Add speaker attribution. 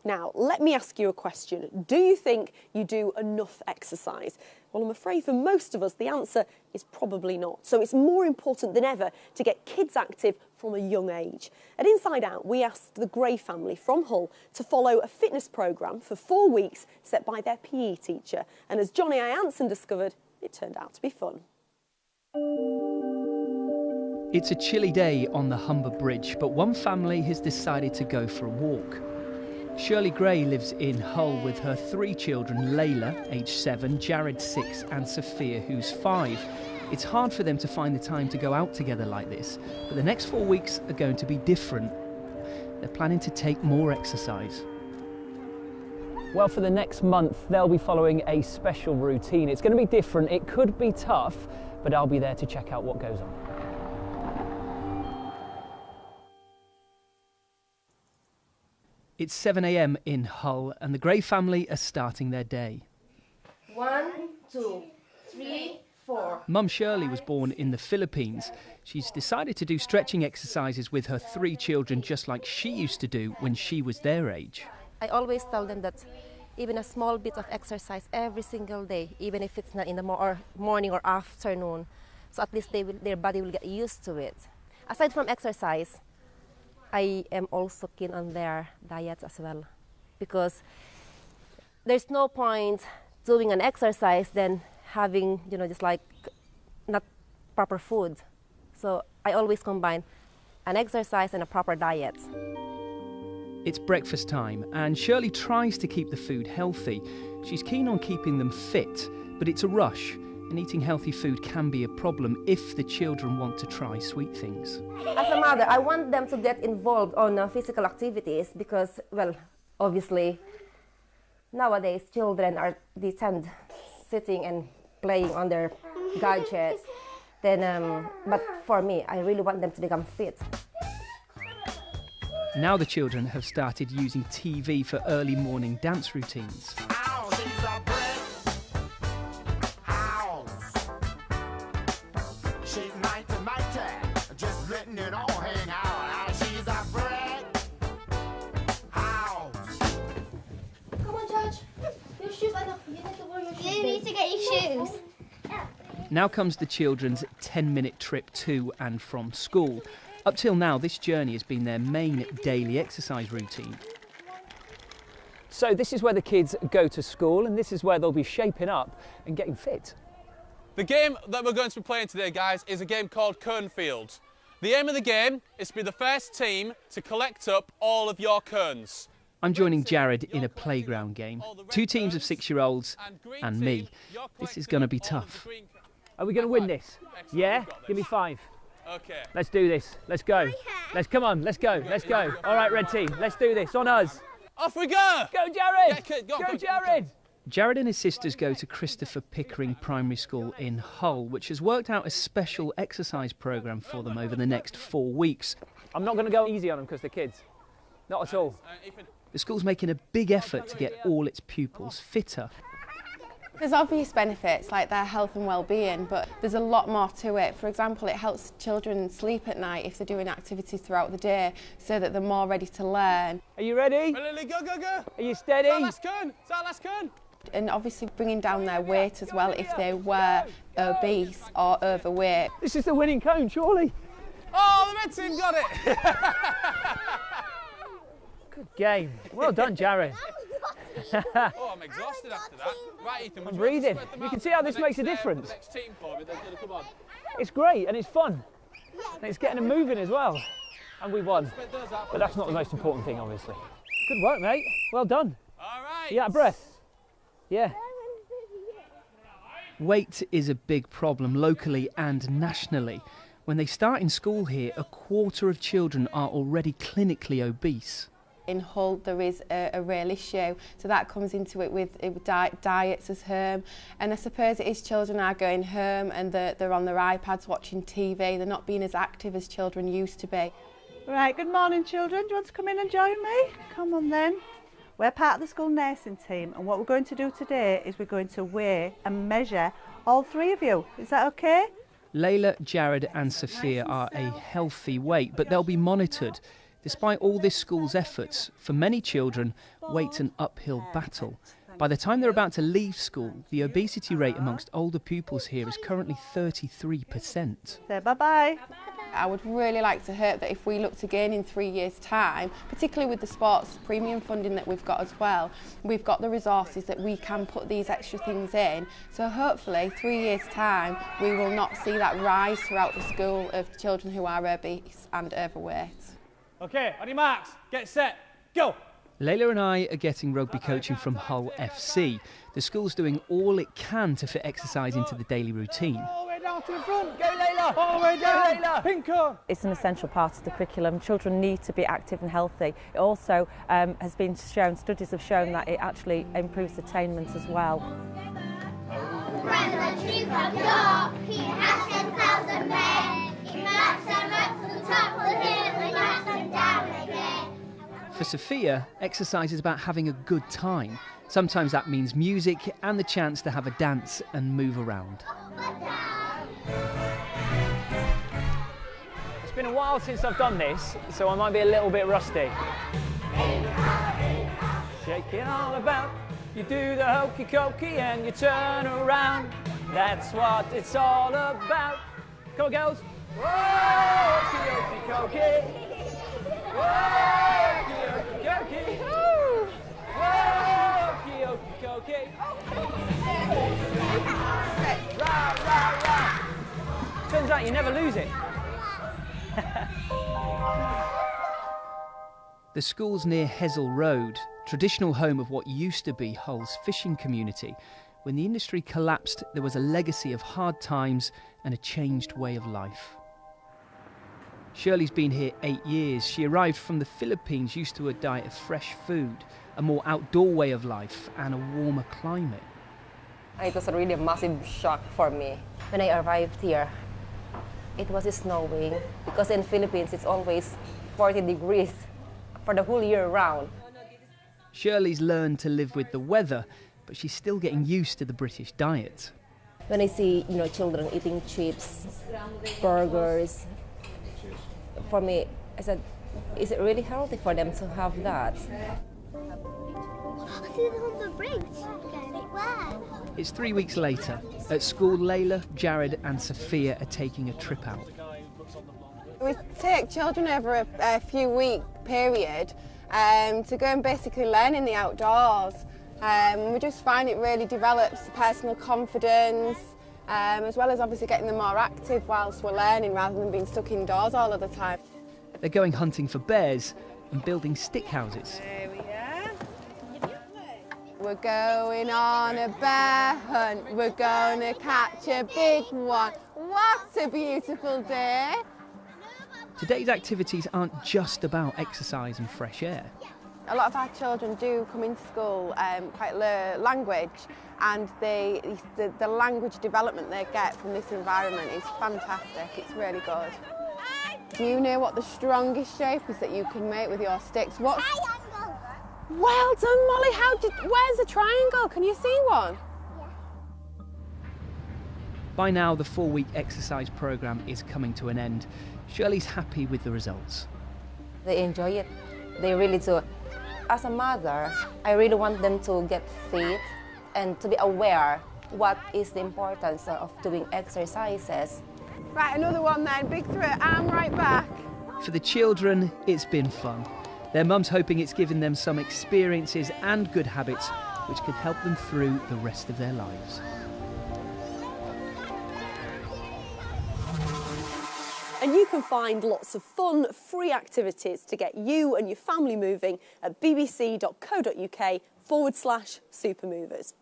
Speaker 1: Now, let me ask you a question. Do you think you do enough exercise? Well, I'm afraid for most of us, the answer is probably not. So it's more important than ever to get kids active from a young age. At Inside Out, we asked the Gray family from Hull to follow a fitness programme for 4 weeks set by their PE teacher. And as Johnny I. Anson discovered, it turned out to be fun.
Speaker 2: It's a chilly day on the Humber Bridge, but one family has decided to go for a walk. Shirley Gray lives in Hull with her 3 children, Layla, aged 7, Jared, 6 and Sophia, who's 5. It's hard for them to find the time to go out together like this, but the next 4 weeks are going to be different. They're planning to take more exercise.
Speaker 3: Well, for the next month, they'll be following a special routine. It's going to be different, it could be tough, but I'll be there to check out what goes on.
Speaker 2: It's 7 a.m. in Hull and the Gray family are starting their day.
Speaker 4: 1, 2, 3, 4.
Speaker 2: Mum Shirley was born in the Philippines. She's decided to do stretching exercises with her 3 children just like she used to do when she was their age.
Speaker 4: I always tell them that even a small bit of exercise every single day, even if it's not in the morning or afternoon, so at least their body will get used to it. Aside from exercise, I am also keen on their diets as well, because there's no point doing an exercise then having, just like not proper food. So I always combine an exercise and a proper diet.
Speaker 2: It's breakfast time and Shirley tries to keep the food healthy. She's keen on keeping them fit, but it's a rush. And eating healthy food can be a problem if the children want to try sweet things.
Speaker 4: As a mother, I want them to get involved on physical activities because, well, obviously, nowadays children they tend sitting and playing on their gadgets. But for me, I really want them to become fit.
Speaker 2: Now the children have started using TV for early morning dance routines. Now comes the children's 10-minute trip to and from school. Up till now, this journey has been their main daily exercise routine.
Speaker 3: So this is where the kids go to school and this is where they'll be shaping up and getting fit.
Speaker 5: The game that we're going to be playing today, guys, is a game called Kernfield. The aim of the game is to be the first team to collect up all of your kerns.
Speaker 2: I'm joining Jared in a playground game. 2 teams of 6-year-olds and me. This is going to be tough.
Speaker 3: Are we going to win this? Yeah? Give me 5.
Speaker 5: Okay.
Speaker 3: Let's do this. Let's go. Come on, let's go. Let's go. All right, red team, let's do this. On us.
Speaker 5: Off we go!
Speaker 3: Go, Jared!
Speaker 5: Yeah,
Speaker 3: go, Jared!
Speaker 2: Jared and his sisters go to Christopher Pickering Primary School in Hull, which has worked out a special exercise programme for them over the next 4 weeks.
Speaker 3: I'm not going to go easy on them because they're kids. Not at all.
Speaker 2: The school's making a big effort to get all its pupils fitter.
Speaker 6: There's obvious benefits like their health and well-being, but there's a lot more to it. For example, it helps children sleep at night if they're doing activities throughout the day so that they're more ready to learn.
Speaker 3: Are you ready?
Speaker 5: Lily, go, go, go!
Speaker 3: Are you steady?
Speaker 5: It's our last turn!
Speaker 6: And obviously bringing down their weight as well if they were obese or overweight.
Speaker 3: This is the winning cone, surely.
Speaker 5: Oh, the red team got it!
Speaker 3: Good game. Well done, Jared.
Speaker 5: Oh, I'm exhausted after that. Right, Ethan,
Speaker 3: I'm breathing. You can see how this makes a difference.
Speaker 5: Next team for me, they're going to come on.
Speaker 3: It's great and it's fun. And it's getting them moving as well. And we won. But that's not the most important thing, obviously. Good work, mate. Well done.
Speaker 5: All right.
Speaker 3: You out of breath? Yeah.
Speaker 2: Weight is a big problem locally and nationally. When they start in school here, 1/4 of children are already clinically obese.
Speaker 6: In Hull there is a real issue, so that comes into it with diets as home, and I suppose it is children are going home and they're on their iPads watching TV, they're not being as active as children used to be.
Speaker 7: Right, good morning children, do you want to come in and join me? Come on then. We're part of the school nursing team and what we're going to do today is we're going to weigh and measure all 3 of you, is that okay?
Speaker 2: Layla, Jared and Sophia are a healthy weight, but they'll be monitored. Despite all this school's efforts, for many children, weight's an uphill battle. By the time they're about to leave school, the obesity rate amongst older pupils here is currently 33%.
Speaker 7: Say bye-bye.
Speaker 6: I would really like to hope that if we look to gain in 3 years' time, particularly with the sports premium funding that we've got as well, we've got the resources that we can put these extra things in. So hopefully 3 years' time we will not see that rise throughout the school of children who are obese and overweight.
Speaker 3: OK, on your marks, get set, go!
Speaker 2: Layla and I are getting rugby coaching from Hull FC. The school's doing all it can to fit exercise into the daily routine.
Speaker 3: All the way down to the front, go Layla! All the way down, Layla! Pink on!
Speaker 8: It's an essential part of the curriculum. Children need to be active and healthy. It also has been shown, studies have shown that it actually improves attainment as well.
Speaker 2: For Sophia, exercise is about having a good time. Sometimes that means music and the chance to have a dance and move around.
Speaker 3: It's been a while since I've done this, so I might be a little bit rusty. Shake it all about, you do the hokey cokey and you turn around. That's what it's all about. Come on, girls. Whoa, hokey cokey. Whoa, hokey cokey. Whoa, hokey cokey. Rah, rah, rah. Turns out you never lose it.
Speaker 2: The school's near Hessel Road, traditional home of what used to be Hull's fishing community. When the industry collapsed, there was a legacy of hard times and a changed way of life. Shirley's been here 8 years. She arrived from the Philippines, used to a diet of fresh food, a more outdoor way of life and a warmer climate.
Speaker 4: It was really a massive shock for me. When I arrived here, it was snowing because in Philippines it's always 40 degrees for the whole year round.
Speaker 2: Shirley's learned to live with the weather, but she's still getting used to the British diet.
Speaker 4: When I see, children eating chips, burgers, for me, I said, is it really healthy for them to have that?
Speaker 2: It's 3 weeks later. At school, Layla, Jared and Sophia are taking a trip out.
Speaker 6: We take children over a few-week period to go and basically learn in the outdoors. We just find it really develops personal confidence, as well as obviously getting them more active whilst we're learning rather than being stuck indoors all of the time.
Speaker 2: They're going hunting for bears and building stick houses.
Speaker 6: There we are. We're going on a bear hunt. We're going to catch a big one. What a beautiful day.
Speaker 2: Today's activities aren't just about exercise and fresh air.
Speaker 6: A lot of our children do come into school quite low language, and the language development they get from this environment is fantastic. It's really good. Do you know what the strongest shape is that you can make with your sticks? What?
Speaker 9: Triangle.
Speaker 6: Well done, Molly. Where's the triangle? Can you see one?
Speaker 9: Yeah.
Speaker 2: By now, the 4-week exercise programme is coming to an end. Shirley's happy with the results.
Speaker 4: They enjoy it. They really do. As a mother, I really want them to get fit and to be aware what is the importance of doing exercises.
Speaker 6: Right, another one then. Big throw, arm right back.
Speaker 2: For the children, it's been fun. Their mum's hoping it's given them some experiences and good habits which could help them through the rest of their lives.
Speaker 1: And you can find lots of fun, free activities to get you and your family moving at bbc.co.uk/supermovers.